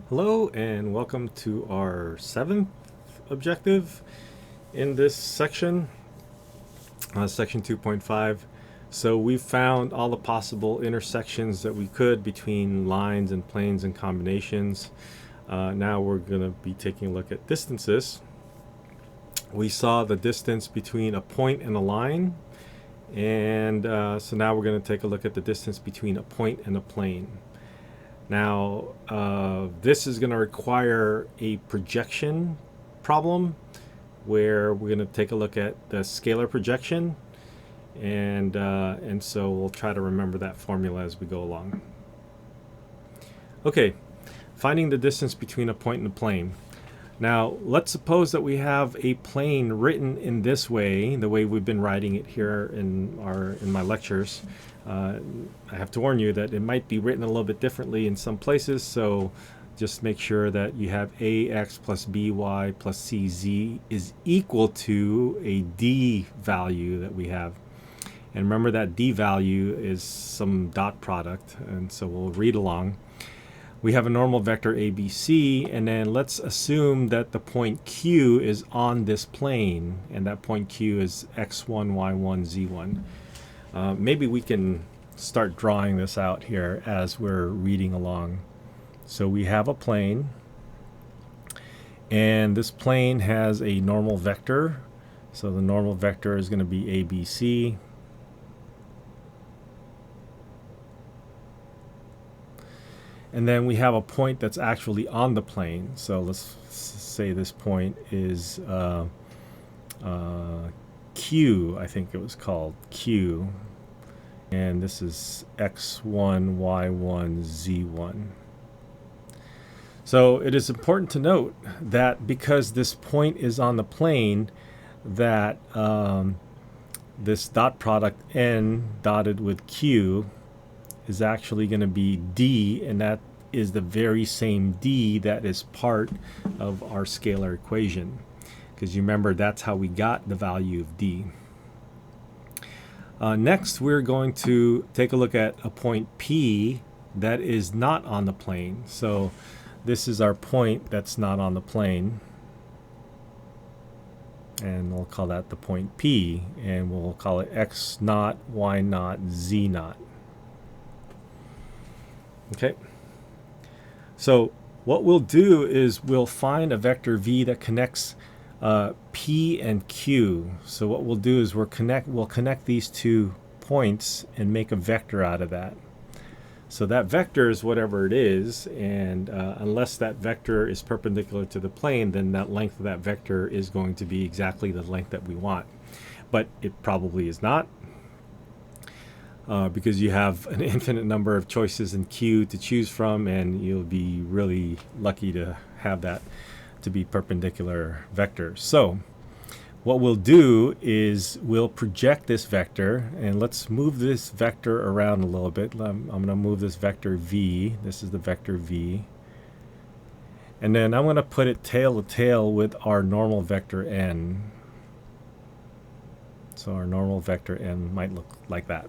Hello and welcome to our seventh objective in this section, section 2.5. So we've found all the possible intersections that we could between lines and planes and combinations. Now we're going to be taking a look at distances. We saw the distance between a point and a line, and so now we're going to take a look at the distance between a point and a plane. Now, this is going to require a projection problem where we're going to take a look at the scalar projection, and so we'll try to remember that formula as we go along. Okay, finding the distance between a point and a plane. Now, let's suppose that we have a plane written in this way, the way we've been writing it here in my lectures. I have to warn you that it might be written a little bit differently in some places, so just make sure that you have ax plus by plus cz is equal to a d value that we have. And remember that d value is some dot product, and so we'll read along. We have a normal vector ABC, and then let's assume that the point Q is on this plane, and that point Q is x1, y1, z1. Maybe we can start drawing this out here as we're reading along. So we have a plane, and this plane has a normal vector. So the normal vector is going to be ABC. And then we have a point that's actually on the plane. So let's say this point is Q, I think it was called Q. And this is x1, y1, z1. So it is important to note that because this point is on the plane, that this dot product n dotted with Q is actually going to be d, and that is the very same d that is part of our scalar equation, because you remember that's how we got the value of d. Next, we're going to take a look at a point P that is not on the plane. So this is our point that's not on the plane, and we'll call that the point P, and we'll call it x naught, y naught, z naught. Okay, so what we'll do is we'll find a vector v that connects P and Q. So what we'll do is we'll connect these 2 points and make a vector out of that. So that vector is whatever it is, and unless that vector is perpendicular to the plane, then that length of that vector is going to be exactly the length that we want. But it probably is not. Because you have an infinite number of choices in Q to choose from, and you'll be really lucky to have that to be perpendicular vectors. So what we'll do is we'll project this vector, and let's move this vector around a little bit. I'm going to move this vector v. This is the vector v. And then I'm going to put it tail to tail with our normal vector n. So our normal vector n might look like that.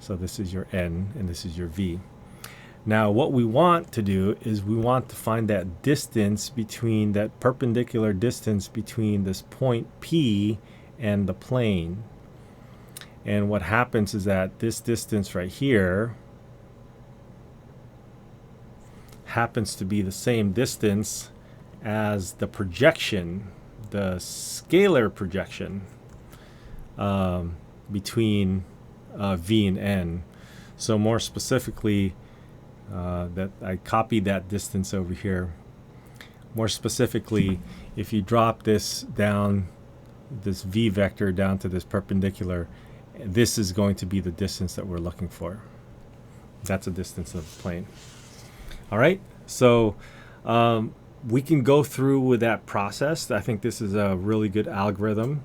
So this is your n, and this is your v. Now what we want to do is we want to find that distance between, that perpendicular distance between this point P and the plane. And what happens is that this distance right here happens to be the same distance as the projection, the scalar projection between v and n. So more specifically, that I copied that distance over here. More specifically, if you drop this down, this v vector down to this perpendicular, this is going to be the distance that we're looking for. That's the distance of the plane. All right, so we can go through with that process. I think this is a really good algorithm,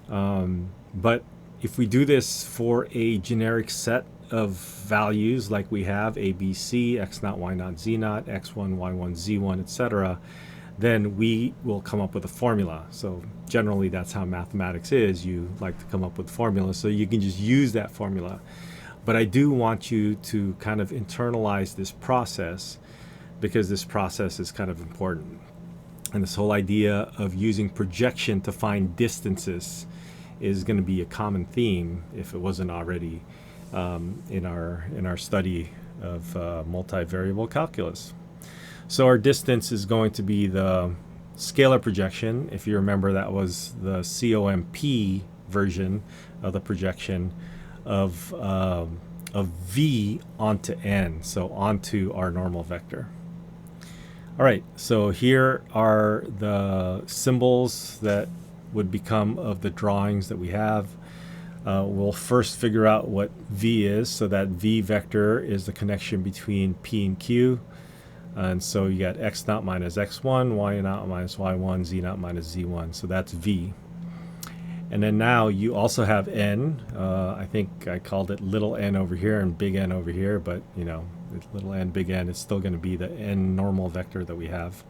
but if we do this for a generic set of values like we have a, b, c, x naught, y naught, z naught, x1, y1, z1, etc., then we will come up with a formula. So generally that's how mathematics is. You like to come up with formulas, so you can just use that formula. But I do want you to kind of internalize this process because this process is kind of important. And this whole idea of using projection to find distances is going to be a common theme, if it wasn't already, in our study of multivariable calculus. So our distance is going to be the scalar projection. If you remember, that was the COMP version of the projection of v onto n, so onto our normal vector. All right, so here are the symbols that would become of the drawings that we have. We'll first figure out what v is. So that v vector is the connection between p and q. And so you got x naught minus x1, y naught minus y1, z naught minus z1. So that's v. And then now you also have n. I think I called it little n over here and big N over here, but you know, little n, big N is still going to be the n normal vector that we have.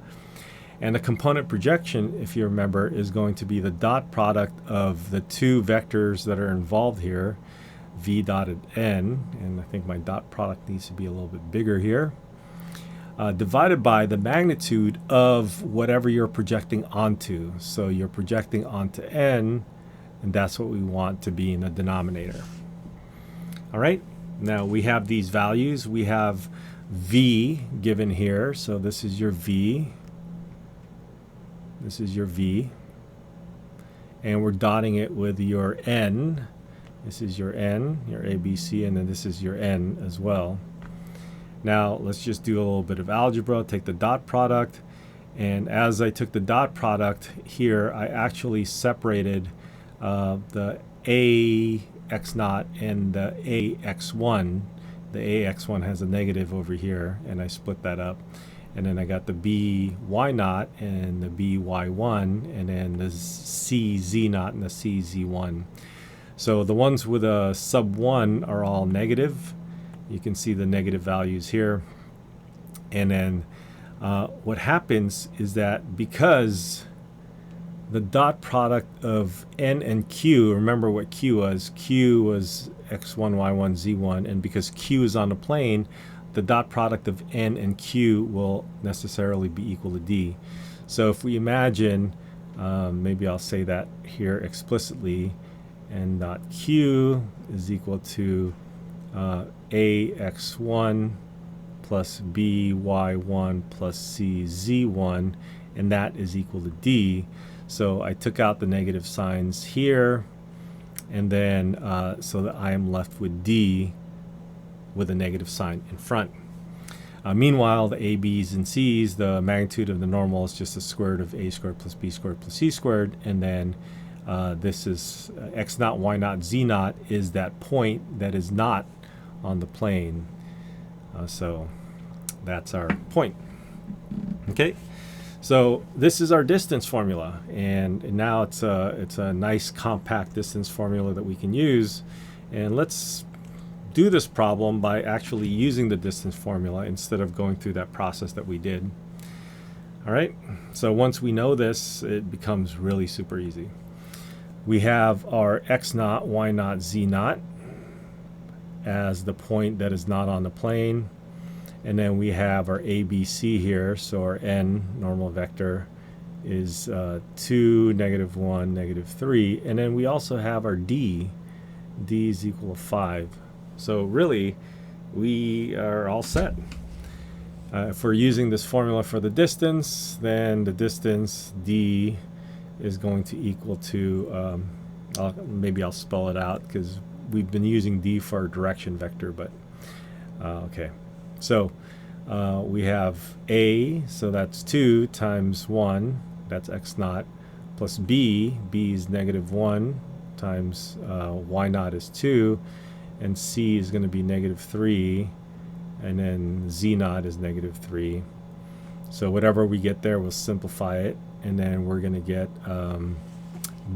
And the component projection, if you remember, is going to be the dot product of the two vectors that are involved here, v dotted n, and I think my dot product needs to be a little bit bigger here, divided by the magnitude of whatever you're projecting onto. So you're projecting onto n, and that's what we want to be in the denominator. All right, now we have these values. We have v given here, so this is your v. This is your v. And we're dotting it with your n. This is your n, your ABC, and then this is your n as well. Now let's just do a little bit of algebra, take the dot product, and as I took the dot product here, I actually separated the ax naught and the ax1. The ax1 has a negative over here, and I split that up. And then I got the by naught and the by1, and then the cz naught and the cz1. So the ones with a sub 1 are all negative. You can see the negative values here. And then what happens is that because the dot product of n and q, remember what q was x1, y1, z1, and because q is on the plane, the dot product of n and q will necessarily be equal to d. So if we imagine, maybe I'll say that here explicitly, n dot q is equal to ax1 plus by1 plus cz1, and that is equal to d. So I took out the negative signs here, and then so that I am left with d with a negative sign in front. Meanwhile, the a, b's, and c's, the magnitude of the normal is just the square root of a squared plus b squared plus c squared, and then this is x naught, y naught, z naught is that point that is not on the plane. So that's our point. Okay, so this is our distance formula, and now it's a nice compact distance formula that we can use. And let's do this problem by actually using the distance formula instead of going through that process that we did. All right, so once we know this, it becomes really super easy. We have our x naught, y naught, z naught as the point that is not on the plane, and then we have our ABC here, so our n normal vector is 2, -1, -3, and then we also have our d is equal to 5. So really, we are all set. If we're using this formula for the distance, then the distance d is going to equal to, maybe I'll spell it out because we've been using d for our direction vector, but okay. So we have a, so that's 2 times 1, that's x naught, plus b is -1 times y naught is 2, and c is going to be -3, and then z naught is -3. So whatever we get there, we'll simplify it, and then we're going to get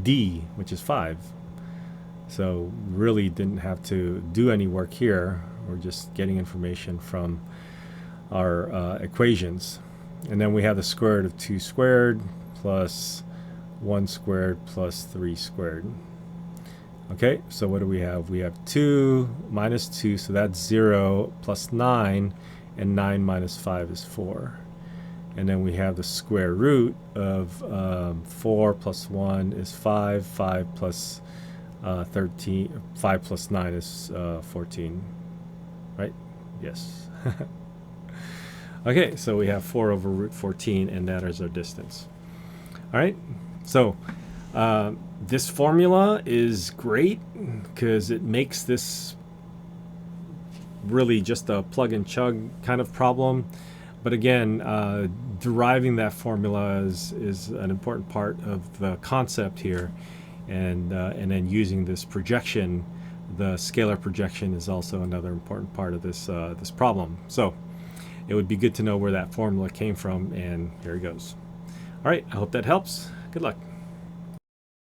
d, which is 5. So really didn't have to do any work here. We're just getting information from our equations. And then we have the square root of 2 squared plus 1 squared plus 3 squared. Okay, so what do we have? We have 2 minus 2, so that's 0, plus 9, and 9 minus 5 is 4. And then we have the square root of 4 plus 1 is 5. 5 plus 13. 5 plus 9 is 14. Right? Yes. Okay, so we have 4 over root 14, and that is our distance. All right, so this formula is great because it makes this really just a plug and chug kind of problem. But again, deriving that formula is an important part of the concept here, and then using this projection, the scalar projection, is also another important part of this this problem. So it would be good to know where that formula came from, and here it goes. All right, I hope that helps. Good luck.